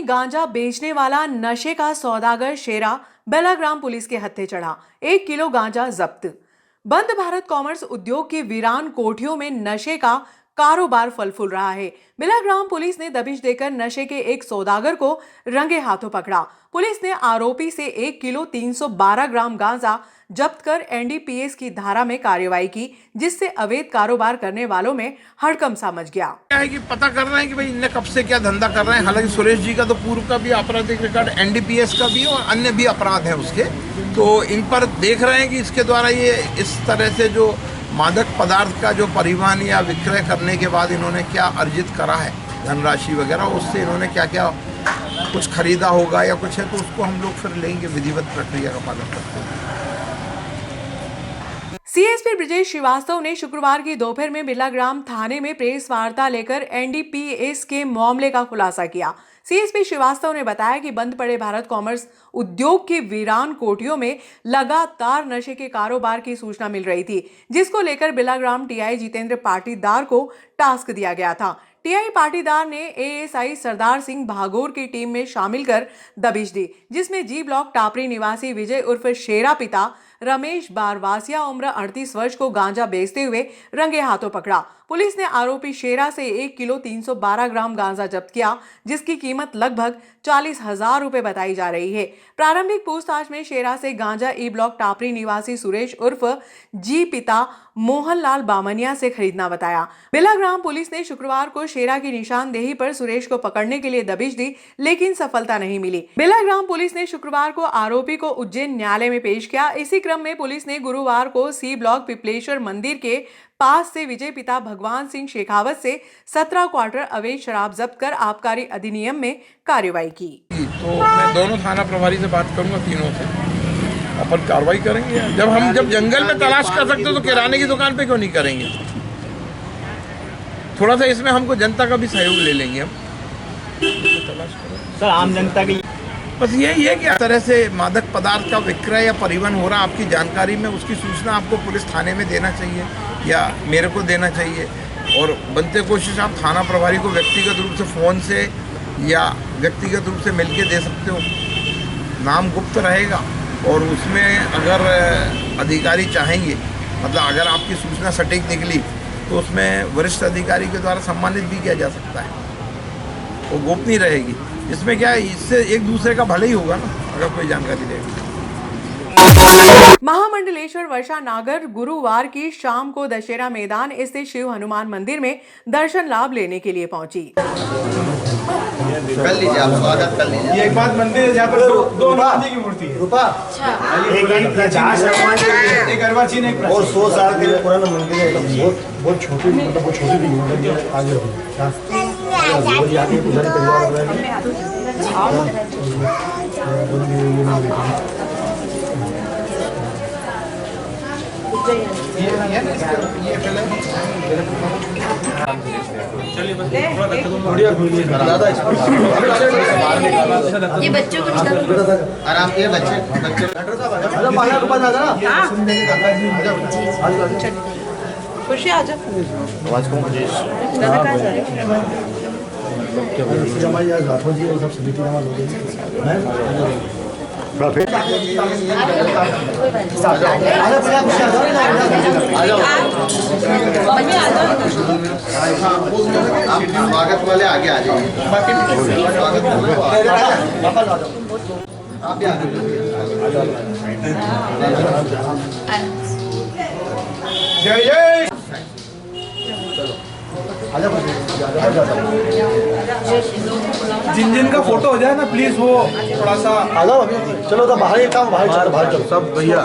गांजा बेचने वाला नशे का सौदागर शेरा बेलाग्राम पुलिस के हत्थे चढ़ा। 1 किलो गांजा जब्त। बंद भारत कॉमर्स उद्योग की वीरान कोठियों में नशे का कारोबार फल फूल रहा है। बेलाग्राम पुलिस ने दबिश देकर नशे के एक सौदागर को रंगे हाथों पकड़ा। पुलिस ने आरोपी से 1 किलो 312 ग्राम गांजा जब्त कर एनडीपीएस की धारा में कार्रवाई की, जिससे अवैध कारोबार करने वालों में हड़कंप सा मच गया। क्या है कि पता कर रहे हैं कि भाई इनने कब से क्या धंधा कर रहे हैं। हालांकि सुरेश जी का तो पूर्व का भी आपराधिक रिकॉर्ड एनडीपीएस का भी और अन्य भी अपराध है उसके, तो इन पर देख रहे हैं कि इसके द्वारा ये इस तरह से जो मादक पदार्थ का जो परिवहन या विक्रय करने के बाद इन्होंने क्या अर्जित करा है धनराशि वगैरह, उससे इन्होंने क्या क्या कुछ खरीदा होगा या कुछ है, तो उसको हम लोग फिर लेंगे, विधिवत प्रक्रिया का पालन करते हैं। सीएसपी ब्रजेश श्रीवास्तव ने शुक्रवार की दोपहर में बेलाग्राम थाने में प्रेस वार्ता लेकर एनडीपीएस के मामले का खुलासा किया। सीएसपी श्रीवास्तव ने बताया कि बंद पड़े भारत कॉमर्स उद्योग की वीरान कोठियों में लगातार नशे के कारोबार की सूचना मिल रही थी, जिसको लेकर बेलाग्राम टीआई जितेंद्र पाटीदार को टास्क दिया गया था। टीआई पाटीदार ने एएसआई सरदार सिंह भागोर की टीम में शामिल कर दबिश दी, जिसमें जी ब्लॉक टापरी निवासी विजय उर्फ शेरा पिता रमेश बारवासिया उम्र 38 वर्ष को गांजा बेचते हुए रंगे हाथों पकड़ा। पुलिस ने आरोपी शेरा से 1 किलो 312 ग्राम गांजा जब्त किया, जिसकी कीमत लगभग 40,000 रुपए बताई जा रही है। प्रारंभिक पूछताछ में शेरा से गांजा ई ब्लॉक टापरी निवासी सुरेश उर्फ जी पिता मोहनलाल बामनिया से खरीदना बताया। बेलाग्राम पुलिस ने शुक्रवार को शेरा की निशानदेही पर सुरेश को पकड़ने के लिए दबिश दी, लेकिन सफलता नहीं मिली। बेलाग्राम पुलिस ने शुक्रवार को आरोपी को उज्जैन न्यायालय में पेश किया। इसी क्रम में पुलिस ने गुरुवार को सी ब्लॉक पिपलेश्वर मंदिर के पास से विजय पिता भगवान सिंह शेखावत से 17 क्वार्टर अवैध शराब जब्त कर आबकारी अधिनियम में कार्रवाई की। तो मैं दोनों थाना प्रभारी से बात करूंगा, तीनों से अपन कार्रवाई करेंगे। जब जंगल में तलाश कर सकते हो तो किराने की दुकान पे क्यों नहीं करेंगे। थोड़ा सा इसमें हमको जनता का भी सहयोग ले लेंगे हम। सर आम जनता की बस यही है कि इस तरह से मादक पदार्थ का विक्रय या परिवहन हो रहा, आपकी जानकारी में उसकी सूचना आपको पुलिस थाने में देना चाहिए या मेरे को देना चाहिए, और बनते कोशिश आप थाना प्रभारी को व्यक्तिगत रूप से फ़ोन से या व्यक्तिगत रूप से मिलके दे सकते हो। नाम गुप्त रहेगा और उसमें अगर अधिकारी चाहेंगे, मतलब अगर आपकी सूचना सटीक निकली तो उसमें वरिष्ठ अधिकारी के द्वारा सम्मानित भी किया जा सकता है, वो गोपनीय रहेगी। इसमें क्या है, इससे एक दूसरे का भला ही होगा ना अगर कोई जानकारी देगा। महामंडलेश्वर वर्षा नागर गुरुवार की शाम को दशहरा मैदान स्थित शिव हनुमान मंदिर में दर्शन लाभ लेने के लिए पहुंची। कर लीजिए, आप स्वागत कर लीजिए। ये एक बात मंदिर है जहाँ पर दो हनुमान जी की मूर्ति है। रूपा एक अर्वाचीन एक और 100 साल के पुराना मंदिर है, बहुत छोटी, मतलब बहुत छोटी भी आगे ये बच्चों को आराम से बच्चे खुशी आ जाओ। स्वागत वाले आगे आ जाइए। आप भी आगे जय जय। जिन का फोटो हो जाए ना प्लीज, वो थोड़ा सा चलो तो बाहर काम, बाहर चलो सब भैया।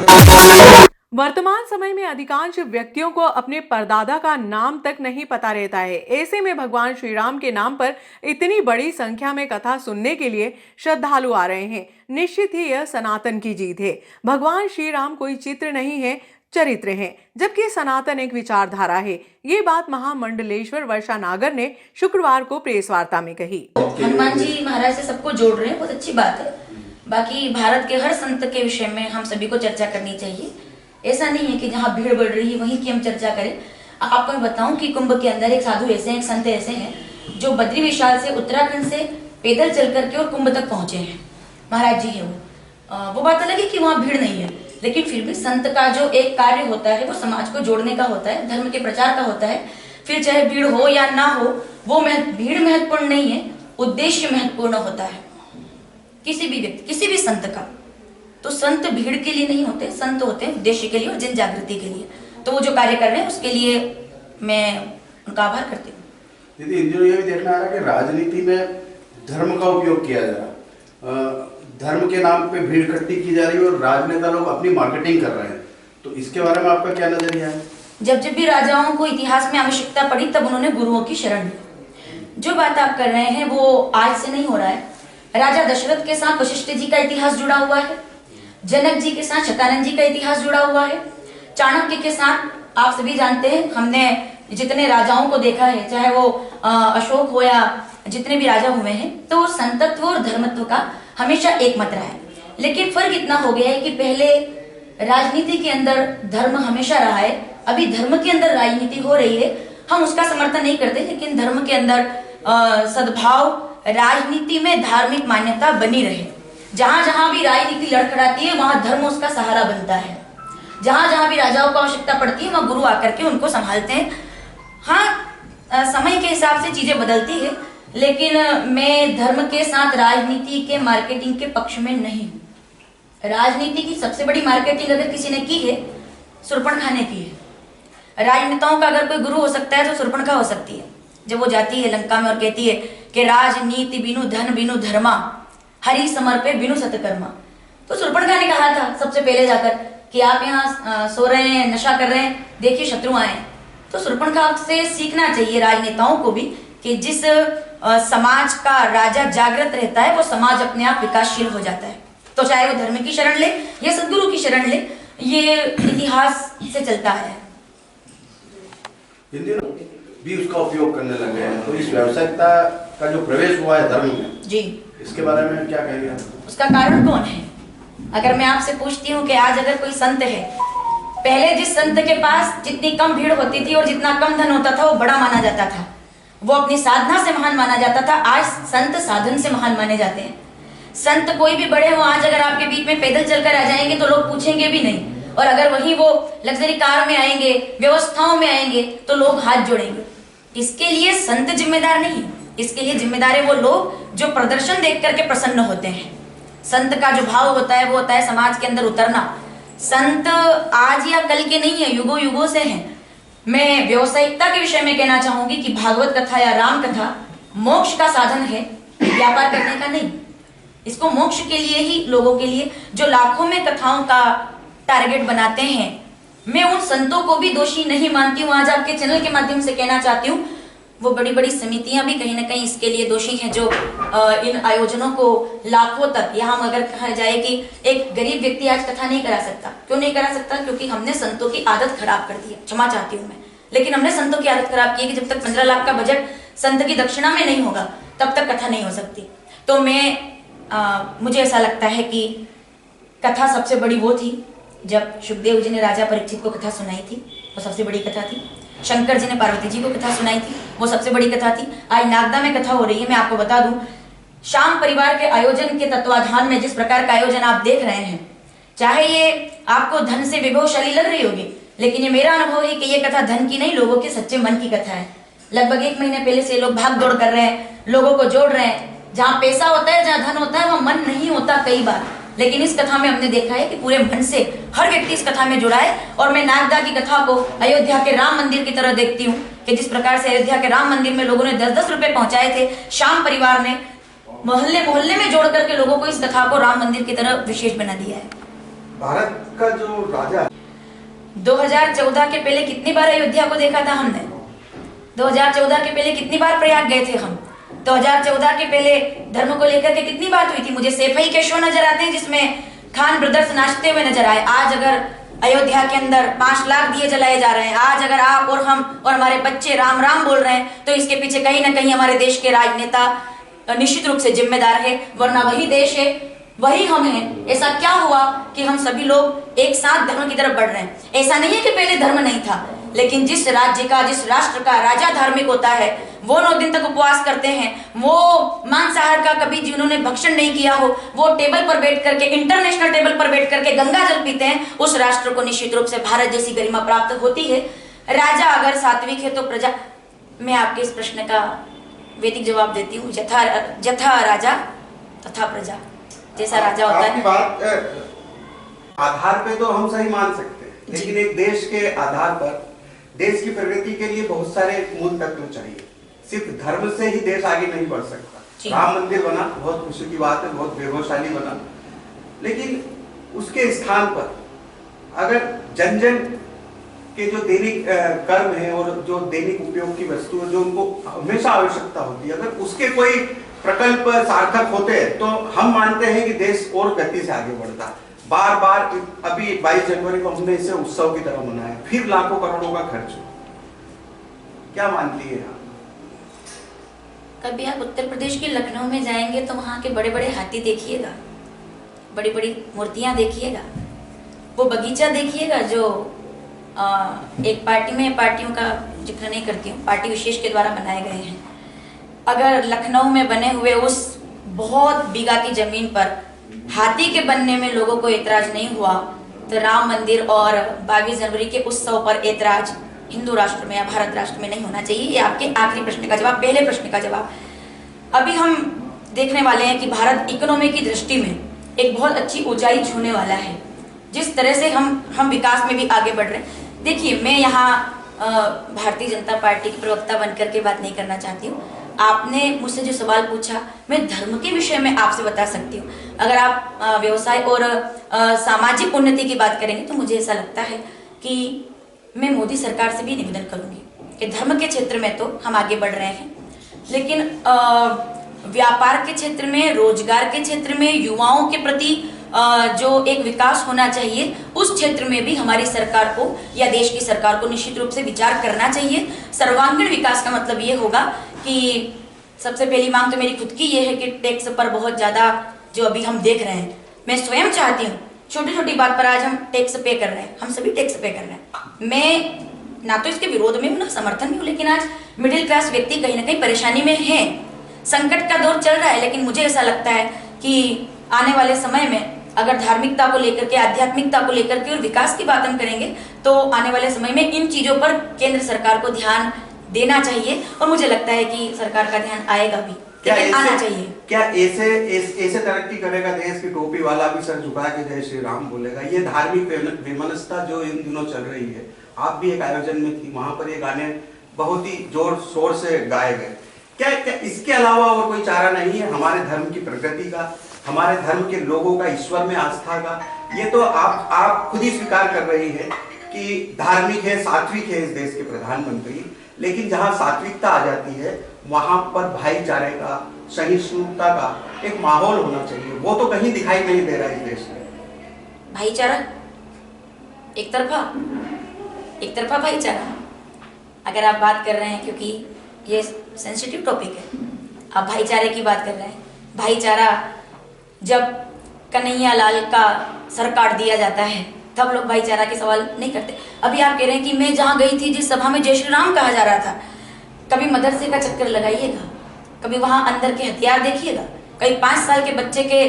वर्तमान समय में अधिकांश व्यक्तियों को अपने परदादा का नाम तक नहीं पता रहता है। ऐसे में भगवान श्री राम के नाम पर इतनी बड़ी संख्या में कथा सुनने के लिए श्रद्धालु आ रहे हैं। निश्चित ही यह सनातन की जीत है। भगवान श्री राम कोई चित्र नहीं है, चरित्र हैं, जबकि सनातन एक विचारधारा है। ये बात महामंडलेश्वर वर्षा नागर ने शुक्रवार को प्रेस वार्ता में कही। हनुमान जी महाराज से सबको जोड़ रहे हैं, बहुत अच्छी बात है। बाकी भारत के हर संत के विषय में हम सभी को चर्चा करनी चाहिए। ऐसा नहीं है कि जहाँ भीड़ बढ़ रही है वहीं की हम चर्चा करें। आपको मैं बताऊं कि कुंभ के अंदर एक साधु ऐसे हैं, एक संत ऐसे हैं जो बद्री विशाल से उत्तराखंड से पैदल चल करके और कुंभ तक पहुंचे हैं, महाराज जी है वो बात अलग है कि वहाँ भीड़ नहीं है, लेकिन फिर भी संत का जो एक कार्य होता है वो समाज को जोड़ने का होता है, धर्म के प्रचार का होता है। फिर चाहे भीड़ हो या ना हो, वो भीड़ महत्वपूर्ण नहीं है, उद्देश्य महत्वपूर्ण होता है किसी भी व्यक्ति, किसी भी संत का। तो संत भीड़ के लिए नहीं होते, संत होते हैं उद्देश्य के लिए और जन जागृति के लिए। तो वो जो कार्य कर रहे हैं उसके लिए मैं उनका आभार करती हूँ। दीदी, इन दिनों ये भी देखना आ रहा है कि राजनीति में धर्म का उपयोग किया जा रहा, धर्म के नाम पे भीड़ इकट्ठी की जा रही है और राजनेता लोग अपनी मार्केटिंग कर रहे हैं, तो इसके बारे में आपका क्या नजरिया है? जब भी राजाओं को इतिहास में आवश्यकता पड़ी तब उन्होंने गुरुओं की शरण ली। जो बात आप कर रहे हैं वो आज से नहीं हो रहा है। राजा दशरथ के साथ वशिष्ठ जी का इतिहास जुड़ा हुआ है, जनक जी के साथ शतानंद जी का इतिहास जुड़ा हुआ है, चाणक्य के साथ आप सभी जानते हैं, हमने जितने राजाओं को देखा है, चाहे वो अशोक हो या जितने भी राजा हुए हैं, तो संतत्व और धर्मत्व का हमेशा एक मत रहा है। लेकिन फर्क इतना हो गया है कि पहले राजनीति के अंदर धर्म हमेशा रहा है, अभी धर्म के अंदर राजनीति हो रही है। हम उसका समर्थन नहीं करते, लेकिन धर्म के अंदर सद्भाव, राजनीति में धार्मिक मान्यता बनी रहे। जहां जहां भी राजनीति लड़खड़ाती है वहां धर्म उसका सहारा बनता है। जहां जहां भी राजाओं को आवश्यकता पड़ती है वहां गुरु आकर के उनको संभालते हैं। हाँ, समय के हिसाब से चीजें बदलती है, लेकिन मैं धर्म के साथ राजनीति के मार्केटिंग के पक्ष में नहीं हूँ। राजनीति की सबसे बड़ी मार्केटिंग अगर किसी ने की है, शूर्पणखा ने की है। राजनेताओं का अगर कोई गुरु हो सकता है तो शूर्पणखा हो सकती है। जब वो जाती है लंका में और कहती है कि राजनीति बिनु धन बिनु धर्मा, हरि समर्पे बिनु सतकर्मा, तो शूर्पणखा ने कहा था सबसे पहले जाकर कि आप यहाँ सो रहे हैं, नशा कर रहे हैं, देखिए शत्रु आए। तो शूर्पणखा से सीखना चाहिए राजनेताओं को भी कि जिस समाज का राजा जागृत रहता है वो समाज अपने आप विकासशील हो जाता है। तो चाहे वो धर्म की शरण ले या सद्गुरु की शरण ले, ये इतिहास से चलता है। इन दिनों भी उसका उपयोग करने लगे हैं, तो इस व्यावसायिकता का जो प्रवेश हुआ है धर्म में जी, इसके बारे में क्या कहेंगे? उसका कारण कौन है? अगर मैं आपसे पूछती हूँ कि आज अगर कोई संत है, पहले जिस संत के पास जितनी कम भीड़ होती थी और जितना कम धन होता था वो बड़ा माना जाता था, वो अपनी साधना से महान माना जाता था। आज संत साधन से महान माने जाते हैं। संत कोई भी बड़े हो, आज अगर आपके बीच में पैदल चलकर आ जाएंगे तो लोग पूछेंगे भी नहीं, और अगर वही वो लग्जरी कार में आएंगे, व्यवस्थाओं में आएंगे, तो लोग हाथ जोड़ेंगे। इसके लिए संत जिम्मेदार नहीं, इसके लिए जिम्मेदार है वो लोग जो प्रदर्शन देख करके प्रसन्न होते हैं। संत का जो भाव होता है वो होता है समाज के अंदर उतरना। संत आज या कल के नहीं है, युगों युगों से हैं। मैं व्यावसायिकता के विषय में कहना चाहूंगी कि भागवत कथा या राम कथा मोक्ष का साधन है, व्यापार करने का नहीं। इसको मोक्ष के लिए ही, लोगों के लिए जो लाखों में कथाओं का टारगेट बनाते हैं, मैं उन संतों को भी दोषी नहीं मानती हूँ। आज आपके चैनल के माध्यम से कहना चाहती हूँ, वो बड़ी बड़ी समितियां भी कहीं ना कहीं इसके लिए दोषी हैं, जो इन आयोजनों को लाखों तक, या हम अगर कहा जाए कि एक गरीब व्यक्ति आज कथा नहीं करा सकता। क्यों नहीं करा सकता? क्योंकि हमने संतों की आदत खराब कर दी है। क्षमा चाहती हूँ मैं, लेकिन हमने संतों की आदत खराब की है कि जब तक 15 लाख का बजट संत की दक्षिणा में नहीं होगा तब तक कथा नहीं हो सकती। तो मुझे ऐसा लगता है कि कथा सबसे बड़ी वो थी जब सुखदेव जी ने राजा परीक्षित को कथा सुनाई थी, वो सबसे बड़ी कथा थी। शंकर जी ने पार्वती जी को कथा सुनाई थी, वो सबसे बड़ी कथा थी। आज नागदा में कथा हो रही है। मैं आपको बता दूं, शाम परिवार के आयोजन के तत्वाधान में जिस प्रकार का आयोजन आप देख रहे हैं, चाहे ये आपको धन से विभवशाली लग रही होगी, लेकिन ये मेरा अनुभव है कि ये कथा धन की नहीं, लोगों के सच्चे मन की कथा है। लगभग 1 महीने पहले से लोग भाग दौड़ कर रहे हैं, लोगों को जोड़ रहे हैं। जहाँ पैसा होता है, जहाँ धन होता है, वहाँ मन नहीं होता कई बार। लेकिन इस कथा में हमने देखा है कि पूरे मन से हर व्यक्ति इस कथा में जुड़ा है। और मैं नागदा की कथा को अयोध्या के राम मंदिर की तरह देखती हूँ कि जिस प्रकार से अयोध्या के राम मंदिर में लोगों ने 10-10 रुपए पहुंचाए थे, शाम परिवार ने मोहल्ले मोहल्ले में जोड़ करके लोगों को इस कथा को राम मंदिर की तरह विशेष बना दिया है। भारत का जो राजा 2014 के पहले कितनी बार अयोध्या को देखा था हमने? 2014 के पहले कितनी बार प्रयाग गए थे हम? 2014 के पहले धर्म को लेकर के कितनी बात हुई थी? मुझे सैफई के शो नजर आते हैं जिसमें खान ब्रदर्स नाचते हुए नजर आए। आज अगर अयोध्या के अंदर 5 लाख दिए जलाए जा रहे हैं, आज अगर आप और हम और हमारे बच्चे राम राम बोल रहे हैं, तो इसके पीछे कहीं ना कहीं हमारे देश के राजनेता निश्चित रूप से जिम्मेदार है, वरना वही देश है, वही हम हैं। ऐसा क्या हुआ कि हम सभी लोग एक साथ धर्म की तरफ बढ़ रहे हैं? ऐसा नहीं है कि पहले धर्म नहीं था, लेकिन जिस राज्य का, जिस राष्ट्र का राजा धार्मिक होता है, वो 9 दिन तक उपवास करते हैं, वो मांसाहार का कभी जिन्होंने भक्षण नहीं किया हो, वो टेबल पर बैठ करके, इंटरनेशनल टेबल पर बैठ करके गंगा जल पीते हैं, उस राष्ट्र को निश्चित रूप से भारत जैसी गरिमा प्राप्त होती है। राजा अगर सात्विक है तो प्रजा, मैं आपके इस प्रश्न का वैदिक जवाब देती हूँ, जथा राजा तथा प्रजा, जैसा राजा होता आपकी है। बात आधार पे तो हम सही मान सकते हैं, लेकिन एक देश के आधार पर देश की प्रगति के लिए बहुत सारे मूल तत्व चाहिए। सिर्फ धर्म से ही देश आगे नहीं बढ़ सकता। राम मंदिर बना, बहुत खुशी की बात है, बहुत वैभवशाली बना, लेकिन उसके स्थान पर अगर जन जन के जो दैनिक कर्म है और जो दैनिक उपयोग की वस्तु है, जो उनको हमेशा आवश्यकता होती है, अगर उसके कोई प्रकल्प सार्थक होते हैं तो हम मानते हैं कि देश और गति से आगे बढ़ता। बार बार अभी 22 जनवरी को हमने इसे उत्सव की तरह मनाया, फिर लाखों करोड़ों का खर्च। क्या मानती है आप? कभी आप उत्तर प्रदेश के लखनऊ में जाएंगे तो वहाँ के बड़े बड़े हाथी देखिएगा, बड़ी बड़ी मूर्तियाँ देखिएगा, वो बगीचा देखिएगा जो एक पार्टी में, पार्टियों का जिक्र नहीं करती हूँ, पार्टी विशेष के द्वारा बनाए गए हैं। अगर लखनऊ में बने हुए उस बहुत बीघा की जमीन पर हाथी के बनने में लोगों को ऐतराज नहीं हुआ, तो राम मंदिर और 22 जनवरी के उत्सव पर ऐतराज हिंदू राष्ट्र में या भारत राष्ट्र में नहीं होना चाहिए। ये आपके आखिरी प्रश्न का जवाब, पहले प्रश्न का जवाब। अभी हम देखने वाले हैं कि भारत इकोनॉमी की दृष्टि में एक बहुत अच्छी ऊंचाई छूने वाला है। जिस तरह से हम विकास में भी आगे बढ़ रहे हैं। देखिए, मैं यहाँ भारतीय जनता पार्टी की प्रवक्ता बनकर के बात नहीं करना चाहती हूँ। आपने मुझसे जो सवाल पूछा, मैं धर्म के विषय में आपसे बता सकती हूँ। अगर आप व्यवसाय और सामाजिक उन्नति की बात करेंगे तो मुझे ऐसा लगता है कि मैं मोदी सरकार से भी निवेदन करूंगी कि धर्म के क्षेत्र में तो हम आगे बढ़ रहे हैं, लेकिन व्यापार के क्षेत्र में, रोजगार के क्षेत्र में, युवाओं के प्रति जो एक विकास होना चाहिए, उस क्षेत्र में भी हमारी सरकार को या देश की सरकार को निश्चित रूप से विचार करना चाहिए। सर्वांगीण विकास का मतलब ये होगा कि सबसे पहली मांग तो मेरी खुद की ये है कि टैक्स पर बहुत ज़्यादा जो अभी हम देख रहे हैं, मैं स्वयं चाहती हूँ, छोटी छोटी बात पर आज हम टैक्स पे कर रहे हैं, हम सभी टैक्स पे कर रहे हैं। मैं ना तो इसके विरोध में हूँ ना समर्थन में हूँ, लेकिन आज मिडिल क्लास व्यक्ति कहीं ना कहीं परेशानी में है। संकट का दौर चल रहा है, लेकिन मुझे ऐसा लगता है कि आने वाले समय में अगर धार्मिकता को लेकर के, आध्यात्मिकता को लेकर के और विकास की बात हम करेंगे तो आने वाले समय में इन चीजों पर केंद्र सरकार को ध्यान देना चाहिए, और मुझे लगता है कि सरकार का ध्यान आएगा भी, लेकिन आना चाहिए। क्या ऐसे तरक्की करेगा देश की टोपी वाला भी सर झुका के जय श्री राम बोलेगा? ये धार्मिक विमनस्ता जो इन दिनों चल रही है, आप भी एक आयोजन में थी, वहां पर ये गाने बहुत ही जोर शोर से गाए गए। क्या इसके अलावा और कोई चारा नहीं है हमारे धर्म की प्रगति का, हमारे धर्म के लोगों का ईश्वर में आस्था का? ये तो आप खुद ही स्वीकार कर रही है कि धार्मिक है, सात्विक है इस देश के प्रधानमंत्री, लेकिन जहां सात्विकता आ जाती है वहां पर भाईचारे का, सहिष्णुता का एक माहौल होना चाहिए, वो तो कहीं दिखाई नहीं दे रहा है इस देश में। भाईचारा एक तरफा भाईचारा अगर आप बात कर रहे हैं, क्योंकि ये सेंसिटिव टॉपिक है, आप भाईचारे की बात कर रहे हैं। भाईचारा जब कन्हैया लाल का सर काट दिया जाता है तब लोग भाईचारा के सवाल नहीं करते। अभी आप कह रहे हैं कि मैं जहाँ गई थी, जिस सभा में जय श्री राम कहा जा रहा था, कभी मदरसे का चक्कर लगाइएगा, कभी वहाँ अंदर के हथियार देखिएगा, कभी 5 साल के बच्चे के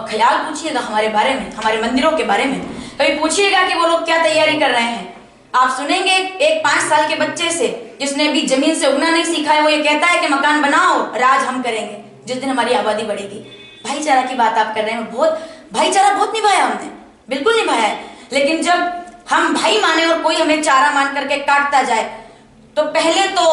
ख्याल पूछिएगा हमारे बारे में, हमारे मंदिरों के बारे में, कभी पूछिएगा कि वो लोग क्या तैयारी कर रहे हैं। आप सुनेंगे एक 5 साल के बच्चे से जिसने अभी जमीन से उगना नहीं सीखा है, वो ये कहता है कि मकान बनाओ, राज हम करेंगे जिस दिन हमारी आबादी बढ़ेगी। भाईचारा की बात आप कर रहे हैं, भाईचारा बहुत निभाया हमने, बिल्कुल निभाया है, लेकिन जब हम भाई माने और कोई हमें चारा मान करके काटता जाए तो पहले तो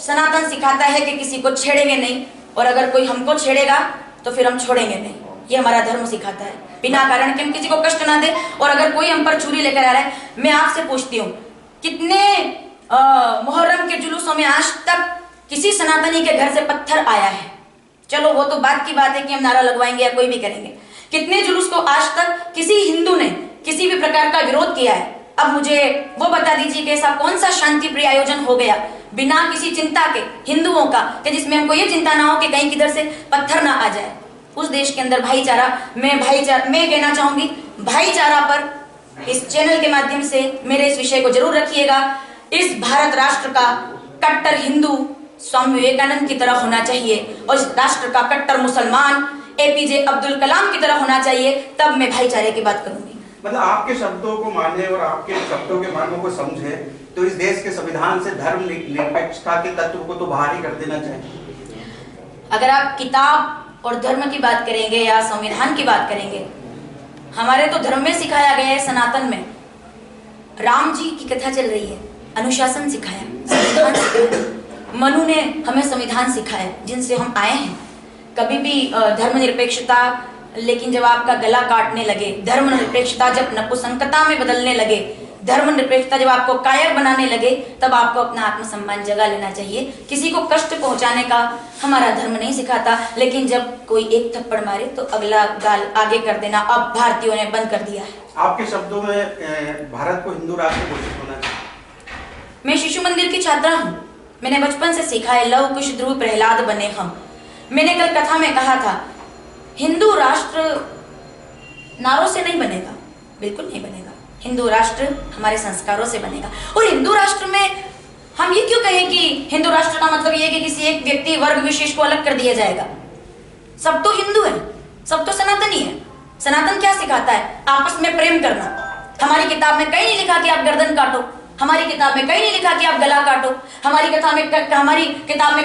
सनातन सिखाता है कि किसी को छेड़ेंगे नहीं, और अगर कोई हमको छेड़ेगा तो फिर हम छोड़ेंगे नहीं। ये हमारा धर्म सिखाता है, बिना कारण के हम किसी को कष्ट ना दे। और अगर कोई हम पर छुरी लेकर आ रहा है, मैं आपसे पूछती हूँ, कितने मुहर्रम के जुलूसों में आज तक किसी सनातनी के घर से पत्थर आया है? चलो वो तो बात की बात है कि हम नारा लगवाएंगे या कोई भी करेंगे। कितने जुलूस को आज तक किसी हिंदू ने किसी भी प्रकार का विरोध किया है? अब मुझे वो बता दीजिए कि ऐसा कौन सा शांति प्रिय आयोजन हो गया बिना किसी चिंता के हिंदुओं का, कि जिसमें हमको ये चिंता ना हो कि कहीं किधर से पत्थर ना आ जाए। उस देश के अंदर भाईचारा, मैं कहना चाहूंगी, भाईचारा पर इस चैनल के माध्यम से मेरे इस विषय को जरूर रखिएगा। इस भारत राष्ट्र का कट्टर हिंदू स्वामी विवेकानंद की तरह होना चाहिए और इस राष्ट्र का कट्टर मुसलमान एपीजे अब्दुल कलाम की तरह होना चाहिए, तब मैं भाईचारे की बात करूंगी। मतलब आपके शब्दों को माने और आपके शब्दों के मानों को समझे तो इस देश के संविधान से धर्म निरपेक्षता के तत्व को तो बाहर ही कर देना चाहिए। अगर आप किताब और धर्म की बात करेंगे या संविधान की बात करेंगे, हमारे तो धर्म में सिखाया गया है, सनातन में राम जी की कथा चल रही है, अनुशासन सिखाया, संविधान सिखाया। मनु ने हमें संविधान सिखाया जिनसे हम आए हैं। कभी भी धर्मनिरपेक्षता, लेकिन जब आपका गला काटने लगे, धर्मनिरपेक्षता जब नपुंसकता में बदलने लगे, धर्मनिरपेक्षता जब आपको कायर बनाने लगे, तब आपको अपना आत्मसम्मान जगा लेना चाहिए। किसी को कष्ट पहुंचाने का हमारा धर्म नहीं सिखाता, लेकिन जब कोई एक थप्पड़ मारे तो अगला गाल आगे कर देना अब भारतीयों ने बंद कर दिया है। आपके शब्दों में भारत को हिंदू राष्ट्र घोषित होना चाहिए। मैं शिशु मंदिर की छात्रा हूँ, मैंने बचपन से सीखा है, लव कुश ध्रुव प्रहलाद बने हम। मैंने कल कथा में कहा था, हिंदू राष्ट्र नारों से नहीं बनेगा, बिल्कुल नहीं बनेगा। हिंदू राष्ट्र हमारे संस्कारों से बनेगा। और हिंदू राष्ट्र में हम ये क्यों कहें कि हिंदू राष्ट्र का मतलब ये है कि किसी एक व्यक्ति वर्ग विशेष को अलग कर दिया जाएगा? सब तो हिंदू है, सब तो सनातनी है। सनातन क्या सिखाता है? आपस में प्रेम करना। हमारी किताब में कहीं नहीं लिखा कि आप गर्दन काटो, हमारी किताब में कहीं नहीं लिखा कि आप गला काटो, हमारी किताब में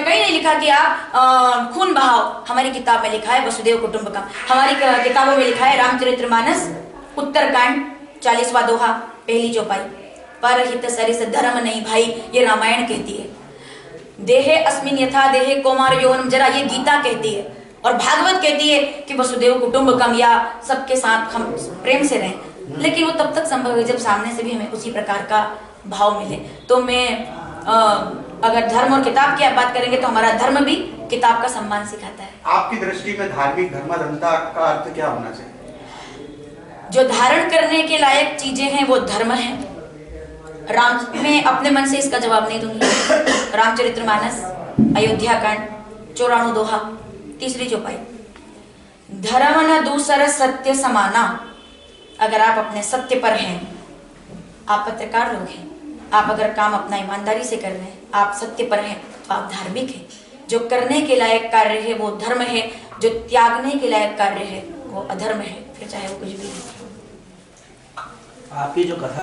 कहीं नहीं लिखा कि आप खून बहाओ। हमारी किताब में लिखा है वसुदेव कुटुंबकम। हमारी किताबों में लिखा है रामचरितमानस उत्तरकांड 40वां दोहा पहली चौपाई, परहित सरिस धर्म नहीं भाई, ये रामायण कहती है। देहे अस्मिन यथा देहे कौमार यौवनम, जरा ये गीता कहती है। और भागवत कहती है कि वसुदेव कुटुंबकम, या सबके साथ हम प्रेम से रहें। लेकिन वो तब तक संभव है जब सामने से भी हमें उसी प्रकार का भाव मिले। तो मैं अगर धर्म और किताब की आप बात करेंगे तो हमारा धर्म भी किताब का सम्मान सिखाता है। आपकी दृष्टि में धार्मिक धर्माधर्मता का अर्थ क्या होना चाहिए? जो धारण करने के लायक चीजें हैं वो धर्म है। मैं अपने मन से इसका जवाब नहीं दूंगी। रामचरितमानस, अयोध्या कांड, 94 दोहा, तीसरी चौपाई। धर्म न दूसर सत्य समाना। अगर आप अपने सत्य पर हैं, आप पत्रकार लोग हैं, आप अगर काम अपना ईमानदारी से कर रहे हैं, आप सत्य पर हैं, तो आप धार्मिक हैं। जो करने के लायक कार्य है वो धर्म है, जो त्यागने के लायक कार्य है वो अधर्म है, फिर चाहे वो कुछ भी हो। आपकी जो कथा